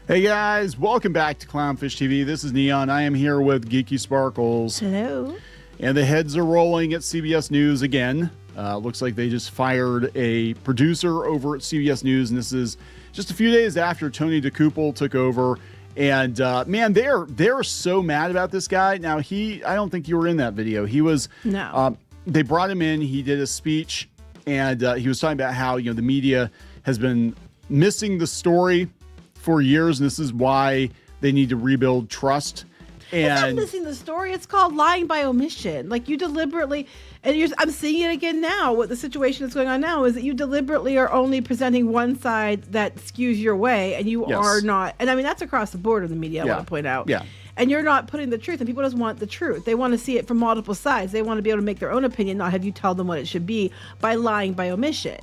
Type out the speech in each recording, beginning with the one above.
Hey guys, welcome back to Clownfish TV. This is Kneon. I am here with Geeky Sparkles. Hello. And the heads are rolling at CBS News again. Looks like they just fired a producer over at CBS News, and this is just a few days after Tony Doukopil took over. And man, they're so mad about this guy. Now I don't think you were in that video. He was. No. They brought him in. He did a speech, and he was talking about how the media has been missing the story for years, and this is why they need to rebuild trust. And it's not missing the story. It's called lying by omission. Like you deliberately, and I'm seeing it again now. What the situation that's going on now is that you deliberately are only presenting one side that skews your way, and you are not. And I mean that's across the board in the media. I want to point out. Yeah. And you're not putting the truth, and people just want the truth. They want to see it from multiple sides. They want to be able to make their own opinion, not have you tell them what it should be by lying by omission.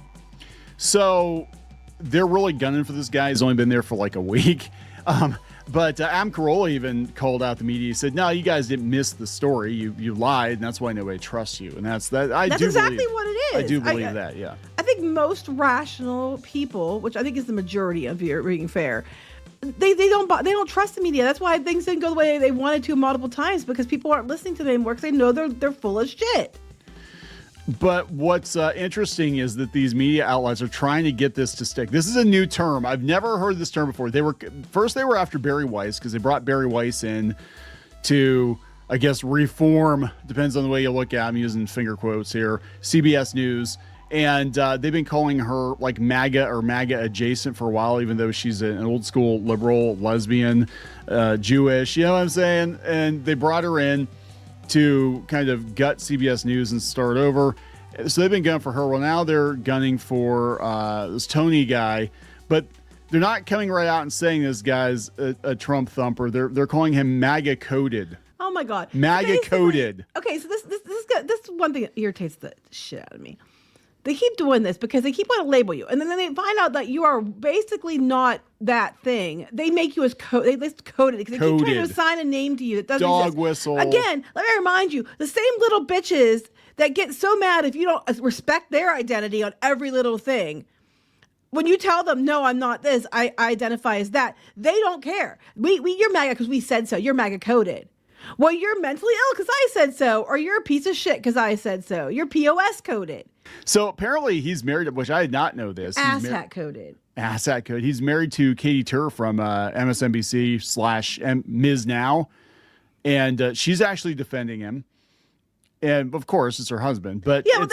So they're really gunning for this guy. He's only been there for like a week. But Adam Carolla even called out the media. He said, no, you guys didn't miss the story. You lied, and that's why nobody trusts you. And that's exactly what it is. I do believe that, yeah. I think most rational people, which I think is the majority of your being fair, they don't trust the media. That's why things didn't go the way they wanted to multiple times, because people aren't listening to them anymore because they know they're full of shit. But what's interesting is that these media outlets are trying to get this to stick. This is a new term. I've never heard this term before. They were after Bari Weiss because they brought Bari Weiss in to, I guess, reform, depends on the way you look at it. I'm using finger quotes here, CBS News. And they've been calling her like MAGA or MAGA adjacent for a while, even though she's an old school liberal, lesbian, Jewish, you know what I'm saying? And they brought her in to kind of gut CBS News and start over. So they've been gunning for her. Well, now they're gunning for this Tony guy, but they're not coming right out and saying this guy's a Trump thumper. They're calling him MAGA-coded. Oh my God. MAGA-coded. Okay, so this one thing that irritates the shit out of me. They keep doing this because they keep wanting to label you. And then they find out that you are basically not that thing. They make you as they list coded because they keep trying to assign a name to you that doesn't Dog exist. whistle. Again, let me remind you, the same little bitches that get so mad if you don't respect their identity on every little thing. When you tell them, no, I'm not this, I identify as that, they don't care. You're MAGA because we said so. You're MAGA-coded. Well, you're mentally ill because I said so, or you're a piece of shit because I said so. You're POS coded. So apparently he's married, which I did not know this. Asshat coded. Asshat coded. He's married to Katie Tur from MSNBC / Ms. Now. And she's actually defending him. And of course, it's her husband. But yeah, but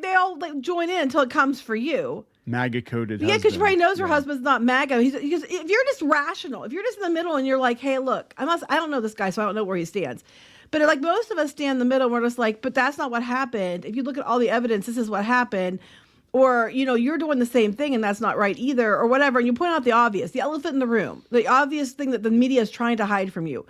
they all like join in until it comes for you. MAGA-coded Yeah, because she probably knows her husband's not MAGA. Because if you're just rational, if you're just in the middle and you're like, hey, look, I don't know this guy, so I don't know where he stands. But like most of us stand in the middle, we're just like, but that's not what happened. If you look at all the evidence, this is what happened. Or, you're doing the same thing and that's not right either, or whatever. And you point out the obvious, the elephant in the room, the obvious thing that the media is trying to hide from you.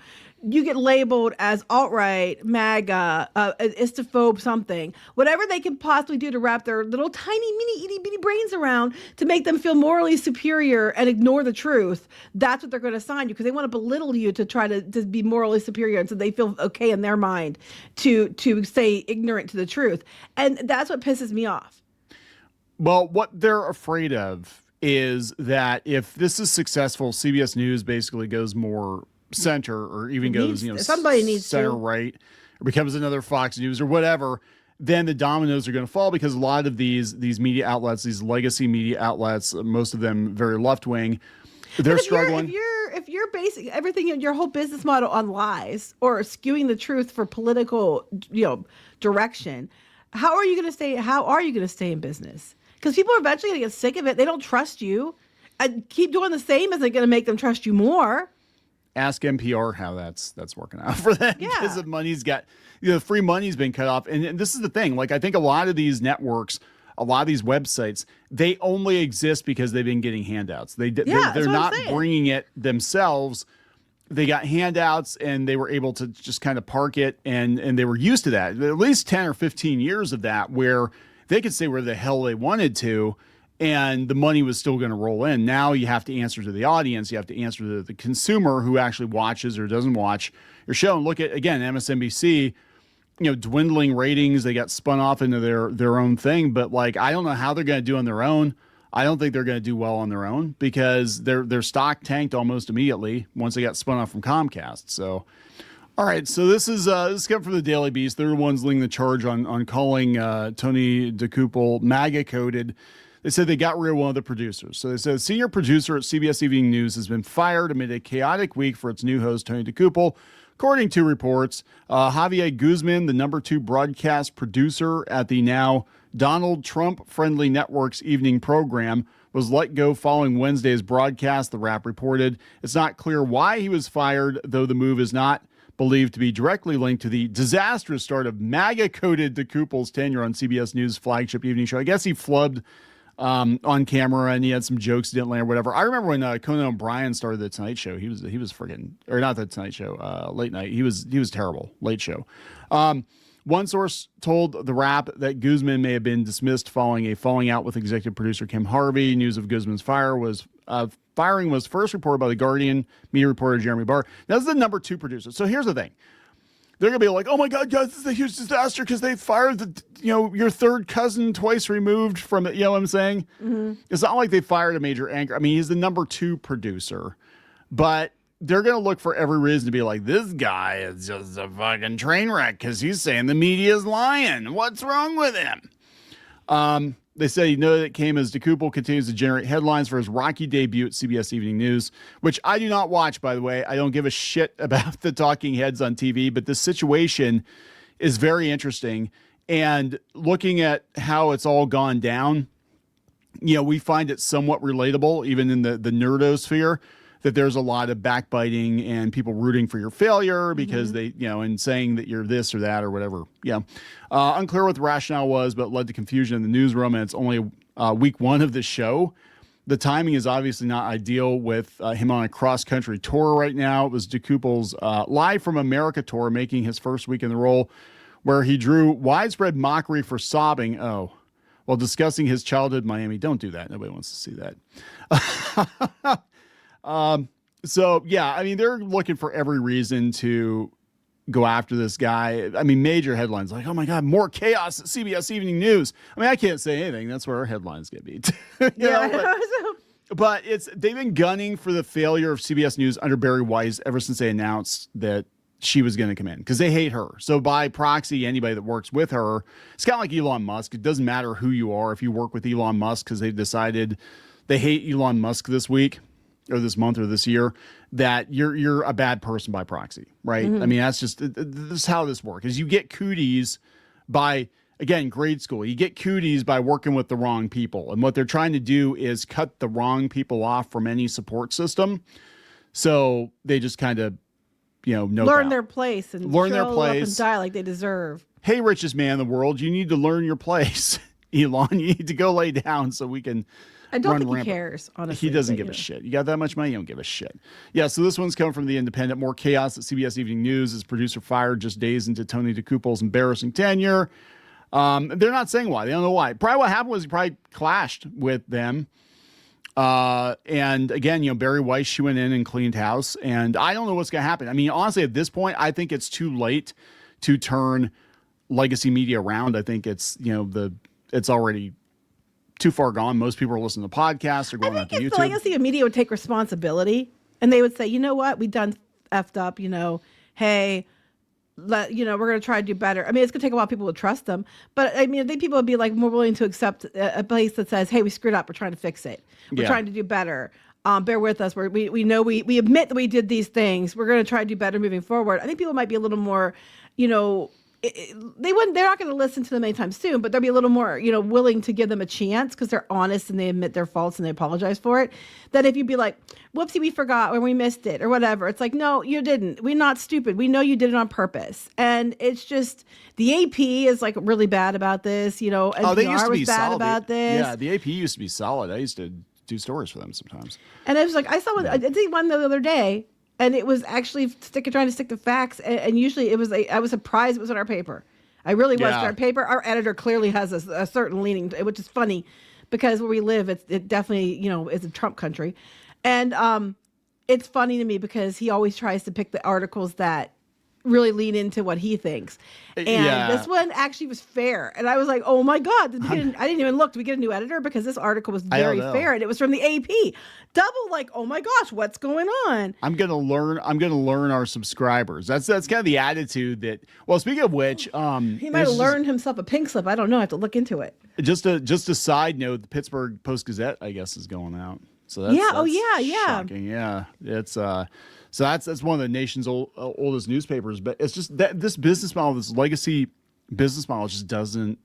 You get labeled as alt-right, MAGA, istophobe, something. Whatever they can possibly do to wrap their little tiny, mini, itty-bitty brains around to make them feel morally superior and ignore the truth, that's what they're going to assign you because they want to belittle you to try to be morally superior and so they feel okay in their mind to stay ignorant to the truth. And that's what pisses me off. Well, what they're afraid of is that if this is successful, CBS News basically goes more center or even goes, somebody needs center to. right or becomes another Fox News or whatever, then the dominoes are going to fall because a lot of these media outlets, these legacy media outlets, most of them very left-wing, they're struggling. If you're basing everything in your whole business model on lies or skewing the truth for political, direction, how are you going to stay in business? Because people are eventually going to get sick of it. They don't trust you. And keep doing the same isn't going to make them trust you more. Ask NPR how that's working out for them. Yeah. Because the money's got, free money's been cut off. And this is the thing. Like, I think a lot of these networks, a lot of these websites, they only exist because they've been getting handouts. They're not bringing it themselves. They got handouts and they were able to just kind of park it. And they were used to that. At least 10 or 15 years of that where they could say where the hell they wanted to. And the money was still going to roll in. Now you have to answer to the audience. You have to answer to the consumer who actually watches or doesn't watch your show. And look at, again, MSNBC, dwindling ratings. They got spun off into their own thing. But, like, I don't know how they're going to do on their own. I don't think they're going to do well on their own because their stock tanked almost immediately once they got spun off from Comcast. So, all right. So this is coming from the Daily Beast. They're the ones leading the charge on calling Tony Doukopil MAGA-coded. They said they got rid of one of the producers. So they said senior producer at CBS Evening News has been fired amid a chaotic week for its new host, Tony Doukopil. According to reports, Javier Guzman, the number 2 broadcast producer at the now Donald Trump-friendly network's evening program, was let go following Wednesday's broadcast, the Wrap reported. It's not clear why he was fired, though the move is not believed to be directly linked to the disastrous start of MAGA-coded Doukopil's tenure on CBS News' flagship evening show. I guess he flubbed on camera and he had some jokes that didn't land or whatever. I remember when Conan O'Brien started the Tonight Show. He was friggin', or not the Tonight Show, late night. He was terrible. Late show. One source told the Wrap that Guzman may have been dismissed following a falling out with executive producer Kim Harvey. News of Guzman's firing was first reported by The Guardian media reporter Jeremy Barr. That's the number 2 producer. So here's the thing. They're going to be like, oh my God, guys, this is a huge disaster because they fired your third cousin twice removed from it. You know what I'm saying? Mm-hmm. It's not like they fired a major anchor. I mean, he's the number 2 producer, but they're going to look for every reason to be like, this guy is just a fucking train wreck because he's saying the media is lying. What's wrong with him? They say that it came as Doukopil continues to generate headlines for his rocky debut at CBS Evening News, which I do not watch, by the way. I don't give a shit about the talking heads on TV, but this situation is very interesting. And looking at how it's all gone down, we find it somewhat relatable, even in the nerdosphere, that there's a lot of backbiting and people rooting for your failure because they, and saying that you're this or that or whatever. Yeah. Unclear what the rationale was, but led to confusion in the newsroom. And it's only week 1 of the show. The timing is obviously not ideal with him on a cross-country tour right now. It was Doukopil's Live from America tour, making his first week in the role, where he drew widespread mockery for sobbing. While discussing his childhood in Miami. Don't do that. Nobody wants to see that. So yeah, I mean, they're looking for every reason to go after this guy. I mean, major headlines like, oh my God, more chaos at CBS Evening News. I mean, I can't say anything. That's where our headlines get beat. But they've been gunning for the failure of CBS News under Bari Weiss ever since they announced that she was going to come in because they hate her. So by proxy, anybody that works with her, it's kind of like Elon Musk. It doesn't matter who you are. If you work with Elon Musk because they've decided they hate Elon Musk this week, or this month or this year, that you're a bad person by proxy, right? Mm-hmm. I mean, this is how this works, is you get cooties by, again, grade school. You get cooties by working with the wrong people. And what they're trying to do is cut the wrong people off from any support system. So they just kind of, learn their place and learn their place up and die like they deserve. Hey, richest man in the world, you need to learn your place. Elon, you need to go lay down so we can... I don't think he cares, honestly. He doesn't give a shit. You got that much money, you don't give a shit. Yeah, so this one's coming from The Independent. More chaos at CBS Evening News as producer fired just days into Tony Doukopil's embarrassing tenure. They're not saying why. They don't know why. Probably what happened was he probably clashed with them. And again, Bari Weiss, she went in and cleaned house. And I don't know what's going to happen. I mean, honestly, at this point, I think it's too late to turn legacy media around. I think it's, it's already too far gone. Most people are listening to podcasts or going on to YouTube. The legacy of media would take responsibility and they would say, you know what, we done effed up, hey, we're going to try to do better. I mean, it's going to take a while for people to trust them, but I mean, I think people would be like more willing to accept a place that says, hey, we screwed up. We're trying to fix it. We're trying to do better. Bear with us. We know we admit that we did these things. We're going to try to do better moving forward. I think people might be a little more, they're not going to listen to them anytime soon, but they'll be a little more, willing to give them a chance because they're honest and they admit their faults and they apologize for it. That if you'd be like, whoopsie, we forgot or we missed it or whatever. It's like, no, you didn't. We're not stupid. We know you did it on purpose. And it's just, the AP is like really bad about this, and they used to be bad solid about this. Yeah, the AP used to be solid. I used to do stories for them sometimes. And it was like, I saw one, I did see one the other day. And it was actually trying to stick to facts. And usually I was surprised it was in our paper. I really was. Our paper, our editor clearly has a certain leaning, which is funny because where we live, it definitely, is a Trump country. And it's funny to me because he always tries to pick the articles that really lean into what he thinks. And this one actually was fair. And I was like, oh my God, I didn't even look. Did we get a new editor? Because this article was very fair and it was from the AP. Double like, oh my gosh, what's going on? I'm gonna learn our subscribers. That's kind of the attitude that, well, speaking of which, he might have learned himself a pink slip. I don't know. I have to look into it. Just a side note, the Pittsburgh Post-Gazette, I guess, is going out. So that's shocking. Yeah. It's so that's one of the nation's oldest newspapers, but it's just that this business model, this legacy business model, just doesn't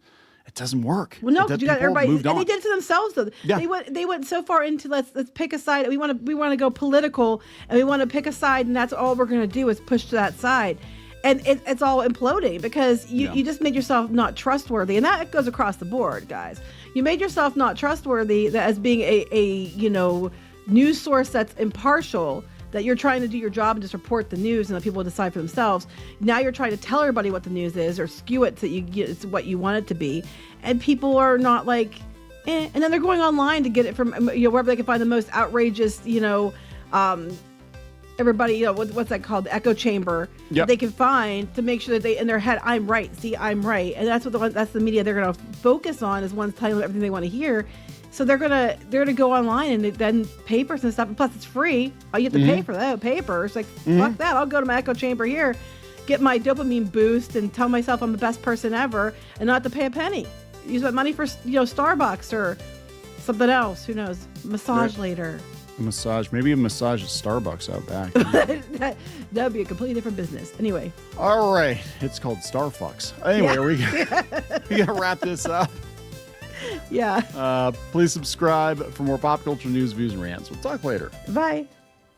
work. Well, no, because you got everybody, and on. they did it to themselves though. Yeah. They went so far into let's pick a side. We want to go political, and we want to pick a side, and that's all we're going to do is push to that side. And it's all imploding because you just made yourself not trustworthy. And that goes across the board, guys. You made yourself not trustworthy as being a news source that's impartial, that you're trying to do your job and just report the news and let people decide for themselves. Now you're trying to tell everybody what the news is or skew it so it's what you want it to be. And people are not like, eh. And then they're going online to get it from wherever they can find the most outrageous, everybody, what's that called? The echo chamber. Yep. They can find to make sure that they, in their head, I'm right. See, I'm right. And that's that's the media they're going to focus on, is ones telling them everything they want to hear. So they're gonna go online and then papers and stuff. And plus, it's free. Oh, you have to pay for that papers. Like fuck that. I'll go to my echo chamber here, get my dopamine boost, and tell myself I'm the best person ever, and not have to pay a penny. Use that money for Starbucks or something else. Who knows? Massage later. Maybe a massage at Starbucks out back. That would be a completely different business. Anyway. All right. It's called Starfucks. Anyway, we gotta wrap this up. Yeah. Please subscribe for more pop culture news, views, and rants. We'll talk later. Bye.